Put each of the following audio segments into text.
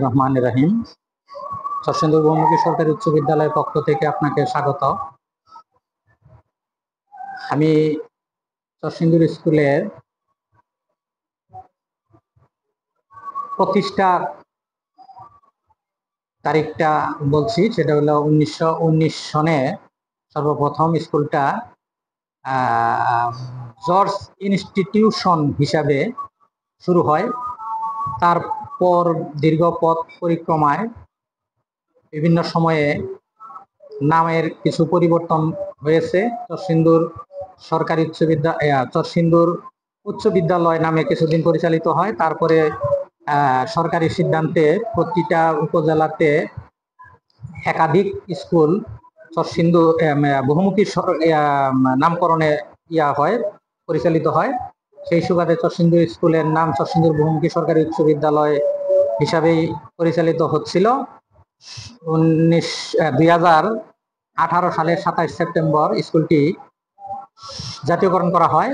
রহমান রাহিম। চরসিন্দুর বহুমুখী সরকারি উচ্চ বিদ্যালয়ের পক্ষ থেকে আপনাকে স্বাগত। আমি চরসিন্দুর স্কুলের প্রতিষ্ঠা তারিখটা বলছি, সেটা হলো 1919 সনে সর্বপ্রথম স্কুলটা জর্জ ইনস্টিটিউশন হিসাবে শুরু হয়। তারপর দীর্ঘ পথ পরিক্রমায় বিভিন্ন সময়ে নামের কিছু পরিবর্তন হয়েছে। চরসিন্দুর সরকারি চরসিন্দুর উচ্চ বিদ্যালয় নামে কিছুদিন পরিচালিত হয়। তারপরে সরকারি সিদ্ধান্তে প্রতিটা উপজেলাতে একাধিক স্কুল চরসিন্দুর বহুমুখী নামকরণে পরিচালিত হয়। সেই সুবাদে চরসিন্দুর স্কুলের নাম চরসিন্দুর বহুমুখী সরকারি উচ্চ বিদ্যালয় হিসাবেই পরিচালিত হচ্ছিল। 2018 সালের 27 সেপ্টেম্বর স্কুলটি জাতীয়করণ করা হয়।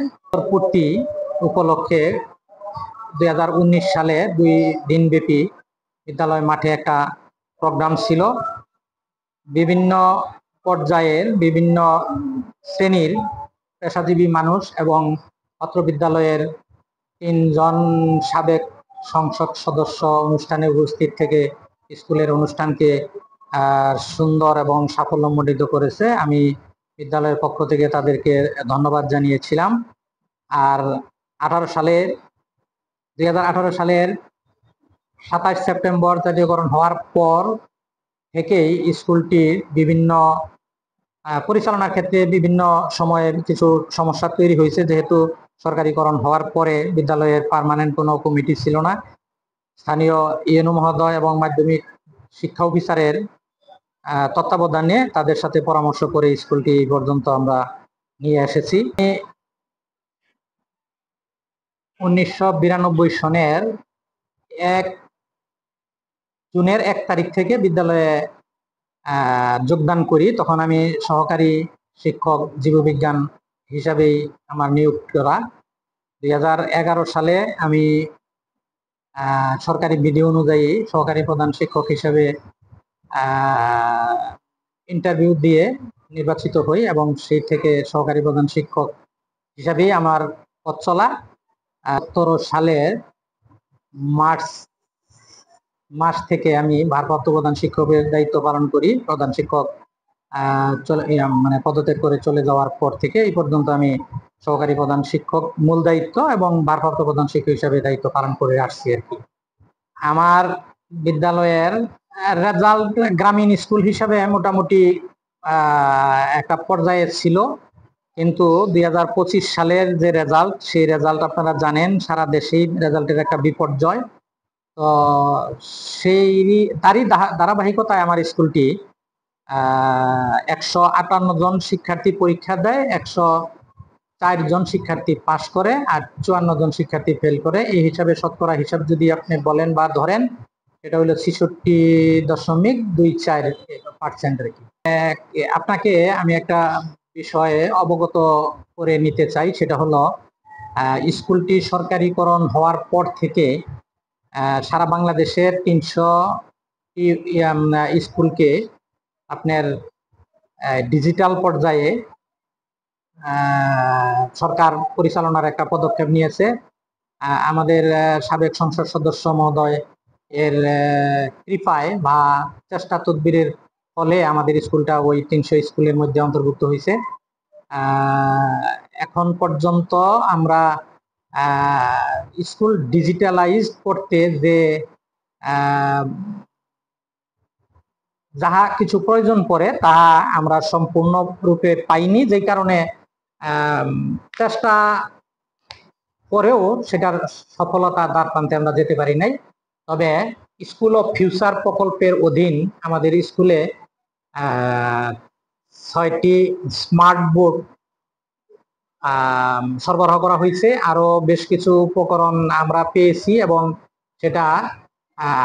পূর্তি উপলক্ষে 2019 সালে 2 দিনব্যাপী বিদ্যালয় মাঠে একটা প্রোগ্রাম ছিল। বিভিন্ন পর্যায়ের বিভিন্ন শ্রেণীর পেশাজীবী মানুষ এবং অত্র বিদ্যালয়ের 3 জন সাবেক সংসদ সদস্য অনুষ্ঠানে উপস্থিত থেকে স্কুলের অনুষ্ঠানকে সুন্দর এবং সাফল্যমণ্ডিত করেছে। আমি বিদ্যালয়ের পক্ষ থেকে তাদেরকে ধন্যবাদ জানিয়েছিলাম। আর 2018 সালের 27 সেপ্টেম্বর জাতীয়করণ হওয়ার পর থেকেই স্কুলটির বিভিন্ন পরিচালনার ক্ষেত্রে বিভিন্ন সময়ে কিছু সমস্যা তৈরি হয়েছে। যেহেতু সরকারিকরণ হওয়ার পরে বিদ্যালয়ের পার্মানেন্ট কোনো কমিটি ছিল না, স্থানীয় ইএনও মহোদয় এবং মাধ্যমিক শিক্ষা অফিসারের তত্ত্বাবধানে তাদের সাথে পরামর্শ করে স্কুলটি এই পর্যন্ত আমরা নিয়ে এসেছি। 1992 সনের 1 জুনের 1 তারিখ থেকে বিদ্যালয়ে যোগদান করি। তখন আমি সহকারী শিক্ষক জীববিজ্ঞান হিসাবেই আমার নিয়োগ করা। 2011 সালে আমি সরকারি বিধি অনুযায়ী সহকারী প্রধান শিক্ষক হিসাবে ইন্টারভিউ দিয়ে নির্বাচিত হই এবং সেই থেকে সহকারী প্রধান শিক্ষক হিসাবেই আমার পথ চলা। 17 সালের মার্চ থেকে আমি ভারপ্রাপ্ত প্রধান শিক্ষকের দায়িত্ব পালন করি। প্রধান শিক্ষক পদত্যাগ করে চলে যাওয়ার পর থেকে এই পর্যন্ত আমি সহকারী প্রধান শিক্ষক মূল দায়িত্ব এবং ভারপ্রাপ্ত প্রধান শিক্ষক হিসাবে দায়িত্ব পালন করে আসছি আর কি। আমার বিদ্যালয়ের রেজাল্ট গ্রামীণ স্কুল হিসাবে মোটামুটি একটা পর্যায়ে ছিল, কিন্তু 2025 সালের যে রেজাল্ট, সেই রেজাল্ট আপনারা জানেন সারা দেশেই রেজাল্টের একটা বিপর্যয়। তো তারই ধারাবাহিকতায় আমার স্কুলটি 158 জন শিক্ষার্থী পরীক্ষা দেয়, 104 জন শিক্ষার্থী পাস করে আর 54 জন শিক্ষার্থী ফেল করে। এই হিসাবে শতকরা হিসাব যদি আপনি বলেন বা ধরেন, এটা হলো 66.24% আর কি। আপনাকে আমি একটা বিষয়ে অবগত করে নিতে চাই, সেটা হলো স্কুলটি সরকারিকরণ হওয়ার পর থেকে সারা বাংলাদেশের 300 স্কুলকে আপনার ডিজিটাল পর্যায়ে সরকার পরিচালনার একটা পদক্ষেপ নিয়েছে। আমাদের সাবেক সংসদ সদস্য মহোদয় এর কৃপায় বা চেষ্টা তদবিরের ফলে আমাদের স্কুলটা ওই 300 স্কুলের মধ্যে অন্তর্ভুক্ত হয়েছে। এখন পর্যন্ত আমরা স্কুল ডিজিটালাইজ করতে যে যাহা কিছু প্রয়োজন পড়ে তাহা আমরা সম্পূর্ণ রূপে পাইনি, যেই কারণে চেষ্টা করেও সেটার সফলতা দ্বার প্রান্তে আমরা যেতে পারি নাই। তবে স্কুল অফ ফিউচার প্রকল্পের অধীন আমাদের স্কুলে 6টি স্মার্ট বোর্ড সরবরাহ করা হয়েছে। আরো বেশ কিছু উপকরণ আমরা পেয়েছি এবং সেটা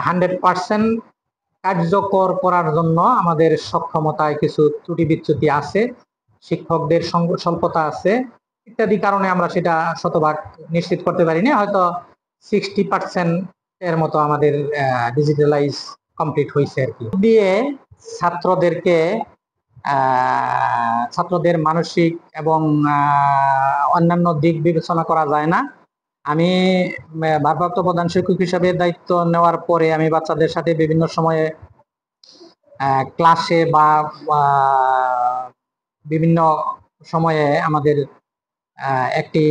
100% কার্যকর করার জন্য আমাদের সক্ষমতায় কিছু ত্রুটি বিচ্যুতি আছে, শিক্ষকদের স্বল্পতা আছে ইত্যাদি কারণে আমরা সেটা শতভাগ নিশ্চিত করতে পারিনি। হয়তো 60% এর মতো আমাদের ডিজিটালাইজ কমপ্লিট হয়েছে আর কি। দিয়ে ছাত্রদেরকে ছাত্রদের মানসিক এবং অন্যান্য দিক বিবেচনা করা যায় না। আমি ভারপ্রাপ্ত প্রধান শিক্ষক হিসাবে দায়িত্ব নেওয়ার পরে আমি বাচ্চাদের সাথে বিভিন্ন সময়ে ক্লাসে বা বিভিন্ন সময়ে আমাদের একটি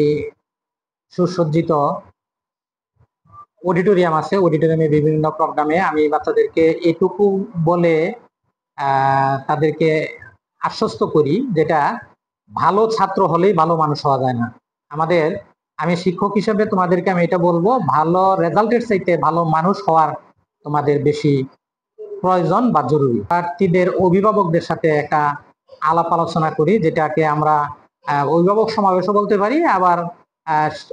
সুসজ্জিত অডিটোরিয়াম আছে। অডিটোরিয়ামে বিভিন্ন প্রোগ্রামে আমি বাচ্চাদেরকে এটুকু বলে তাদেরকে আশ্বস্ত করি, যেটা ভালো ছাত্র হলেই ভালো মানুষ হওয়া যায় না। আমি শিক্ষক হিসেবে তোমাদেরকে আমি এটা বলবো, ভালো রেজাল্টের চাইতে ভালো মানুষ হওয়ার তোমাদের বেশি প্রয়োজন বা জরুরি। শিক্ষার্থীদের অভিভাবকদের সাথে একটা আলাপ আলোচনা করি, যেটাকে আমরা অভিভাবক সমাবেশও বলতে পারি, আবার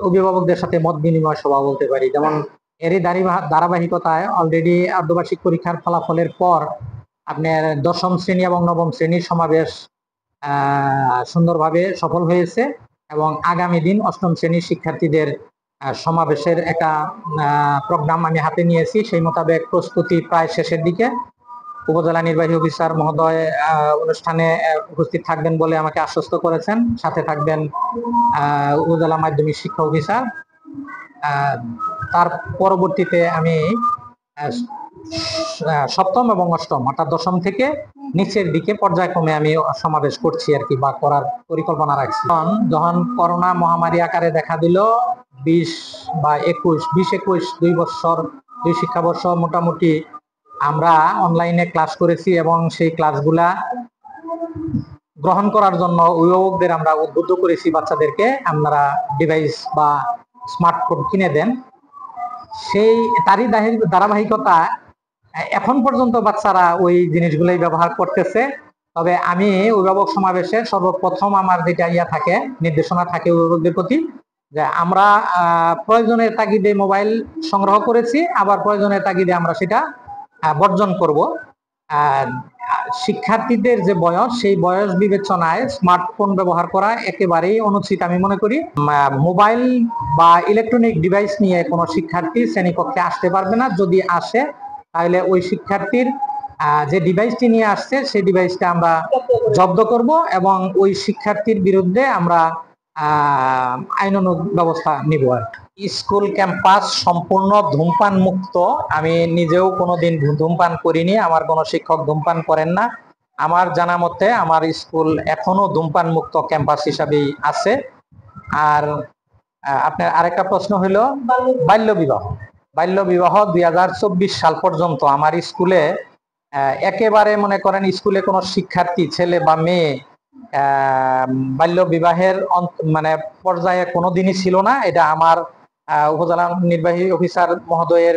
অভিভাবকদের সাথে মত বিনিময় সভা বলতে পারি। যেমন এরই ধারাবাহিকতায় অলরেডি অর্ধবার্ষিক পরীক্ষার ফলাফলের পর আপনার দশম শ্রেণী এবং নবম শ্রেণীর সমাবেশ সুন্দরভাবে সফল হয়েছে, এবং আগামী দিন অষ্টম শ্রেণীর শিক্ষার্থীদের সমাবেশের একটা প্রোগ্রাম আমি হাতে নিয়েছি। সেই মোতাবেক প্রস্তুতি প্রায় শেষের দিকে। উপজেলা নির্বাহী অফিসার মহোদয় অনুষ্ঠানে উপস্থিত থাকবেন বলে আমাকে আশ্বস্ত করেছেন। সাথে থাকবেন উপজেলা মাধ্যমিক শিক্ষা অফিসার। তার পরবর্তীতে আমি সপ্তম এবং অষ্টম অর্থাৎ দশম থেকে নিচের দিকে পর্যায়ক্রমে আমি সমাবেশ করছি আর কি, বা করার পরিকল্পনা রাখছি। যখন করোনা মহামারী আকারে দেখা দিল 20-21 দুই শিক্ষাবর্ষ মোটামুটি আমরা অনলাইনে ক্লাস করেছি, এবং সেই ক্লাসগুলা গ্রহণ করার জন্য অভিভাবকদের আমরা উদ্বুদ্ধ করেছি বাচ্চাদেরকে, আপনারা ডিভাইস বা স্মার্টফোন কিনে দেন। তারই ধারাবাহিকতা এখন পর্যন্ত বাচ্চারা ওই জিনিসগুলোই ব্যবহার করতেছে। তবে আমি অভিভাবক সমাবেশে সর্বপ্রথম আমার যেটা থাকে, নির্দেশনা থাকে অভিভাবকদের প্রতি, যে আমরা প্রয়োজনের তাগিদে মোবাইল সংগ্রহ করেছি, আবার প্রয়োজনের তাগিদে আমরা সেটা বর্জন করব। শিক্ষার্থীদের যে বয়স, সেই বয়স বিবেচনায় স্মার্টফোন ব্যবহার করা একেবারেই অনুচিত আমি মনে করি। মোবাইল বা ইলেকট্রনিক ডিভাইস নিয়ে কোনো শিক্ষার্থী শ্রেণীকক্ষে আসতে পারবে না। যদি আসে তাহলে ওই শিক্ষার্থীর যে ডিভাইসটি নিয়ে আসছে সেই ডিভাইসটা আমরা জব্দ করব, এবং ওই শিক্ষার্থীর বিরুদ্ধে আমরা আইনানুগ ব্যবস্থা নিব। স্কুল ক্যাম্পাস সম্পূর্ণ ধূমপান মুক্ত। আমি নিজেও কোনোদিন ধূমপান করিনি, আমার কোনো শিক্ষক ধূমপান করেন না। আমার জানা মতে আমার স্কুল এখনো ধূমপান মুক্ত ক্যাম্পাস হিসাবেই আছে। আর আপনার আরেকটা প্রশ্ন হলো বাল্য বিবাহ 2024 সাল পর্যন্ত আমার স্কুলে একেবারে মনে করেন স্কুলে কোনো শিক্ষার্থী ছেলে বা মেয়ে বাল্য বিবাহের মানে পর্যায়ে কোনোদিনই ছিল না। এটা আমার উপজেলা নির্বাহী অফিসার মহোদয়ের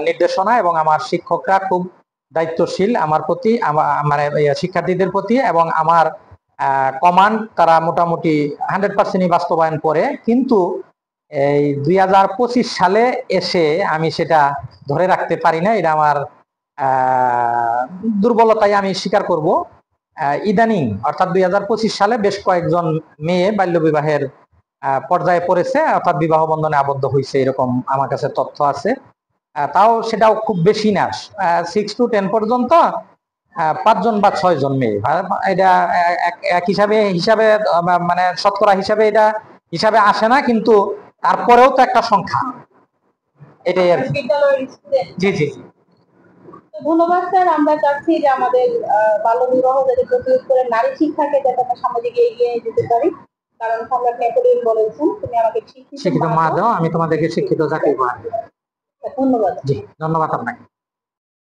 নির্দেশনা, এবং আমার শিক্ষকরা খুব দায়িত্বশীল আমার প্রতি, মানে শিক্ষার্থীদের প্রতি, এবং আমার কমান্ড তারা মোটামুটি 100% বাস্তবায়ন করে। কিন্তু এই 2025 সালে এসে আমি সেটা ধরে রাখতে পারি না, এটা আমার দুর্বলতাই আমি স্বীকার করব। ইদানিং অর্থাৎ 2025 সালে বেশ কয়েকজন মেয়ে বাল্য বিবাহের পর্যায়ে পড়েছে, অর্থাৎ বিবাহ বন্ধনে আবদ্ধ হয়েছে, এরকম আমার কাছে তথ্য আছে। তাও সেটাও খুব বেশি না, 6 to 10 পর্যন্ত 5 জন বা 6 জন মেয়ে। এটা এক হিসাবে মানে শতকরা হিসাবে এটা হিসাবে আসে না, কিন্তু তারপরেও তো একটা সংখ্যা, এটাই আর কি। জি জি জি, ধন্যবাদ স্যার। আমরা চাচ্ছি যে আমাদের বাল্য বিবাহ যাতে প্রতিরোধ করে নারী শিক্ষাকে যাতে আমরা সমাজে এগিয়ে যেতে পারি, কারণ সম্রাট নেপোলিয়ন বলেছেন, তুমি আমাকে শিক্ষিত মা দাও, আমি তোমাদেরকে শিক্ষিত জাতি উপহার দেব। ধন্যবাদ। জি, ধন্যবাদ আপনাকে।